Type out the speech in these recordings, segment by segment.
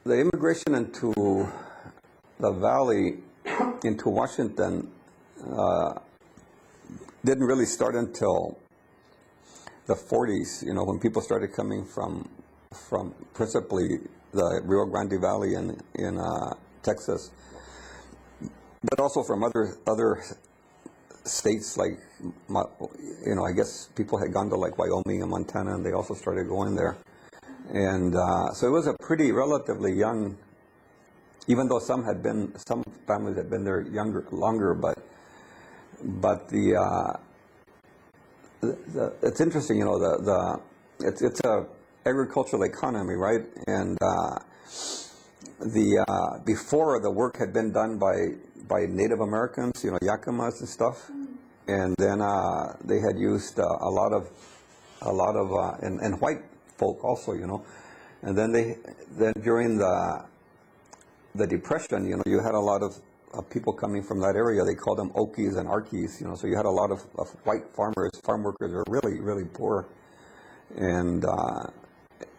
the immigration into the valley, into Washington, didn't really start until the 40s, when people started coming from principally the Rio Grande Valley in Texas, but also from other states like, I guess people had gone to like Wyoming and Montana, and they also started going there. And so it was a pretty relatively young, even though some families had been there longer, but it's interesting, it's a agricultural economy, right? And before, the work had been done by Native Americans, Yakimas and stuff, and then they had used a lot of and white folk also, and then during the Depression, you had a lot of people coming from that area. They called them Okies and Arkies, so you had a lot of white farm workers were really, really poor, and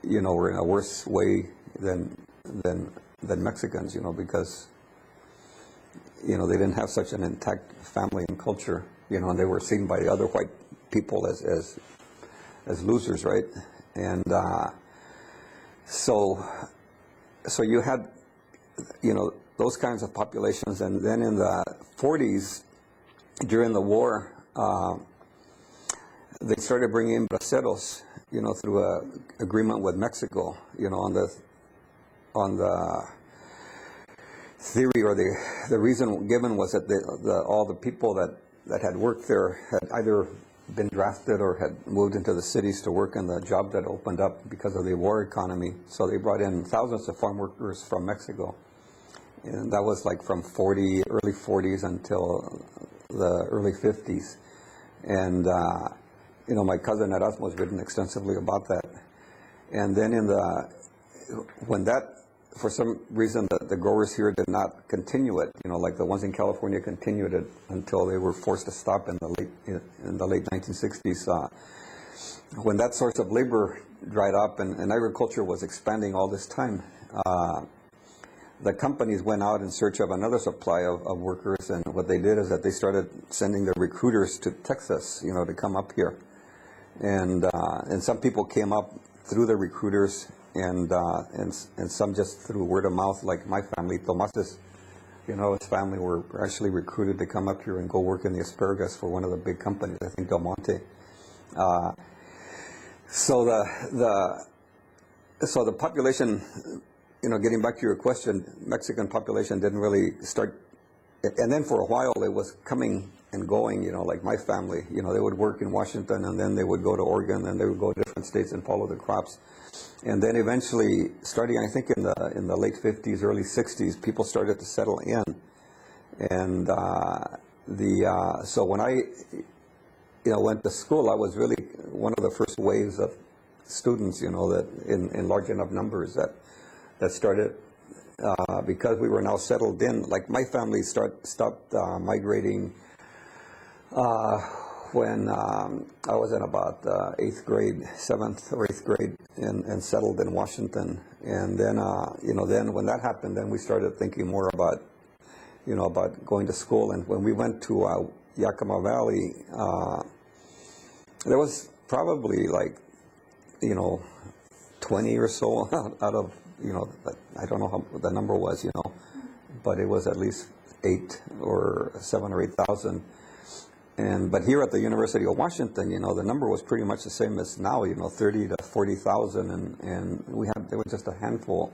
were in a worse way than Mexicans, because they didn't have such an intact family and culture, and they were seen by other white people as losers, right? And so you had those kinds of populations. And then in the 40s, during the war, they started bringing in braceros, through an agreement with Mexico, on the theory, or the reason given was that all the people that had worked there had either been drafted or had moved into the cities to work in the job that opened up because of the war economy. So they brought in thousands of farm workers from Mexico. And that was like from early 40s until the early 50s. And, my cousin Erasmo has written extensively about that. And then when that, for some reason, the growers here did not continue it, like the ones in California continued it until they were forced to stop in the late 1960s. When that source of labor dried up and agriculture was expanding all this time, the companies went out in search of another supply of workers, and what they did is that they started sending their recruiters to Texas, to come up here. And some people came up through the recruiters, and some just through word of mouth, like my family. Tomas's, his family were actually recruited to come up here and go work in the asparagus for one of the big companies, I think Del Monte. So the population, getting back to your question, Mexican population didn't really start, and then for a while it was coming and going, like my family, they would work in Washington, and then they would go to Oregon, and they would go to different states and follow the crops. And then eventually, starting I think in the late 50s, early 60s, people started to settle in. And so when I went to school, I was really one of the first waves of students, that in large enough numbers that started, because we were now settled in. Like my family stopped migrating when I was in about 8th grade, 7th or 8th grade, and settled in Washington. And then, then when that happened, then we started thinking more about, about going to school. And when we went to Yakima Valley, there was probably like, 20 or so out of, I don't know how the number was, but it was at least 8 or 7 or 8,000. But here at the University of Washington, the number was pretty much the same as now, 30 to 40,000, and there was just a handful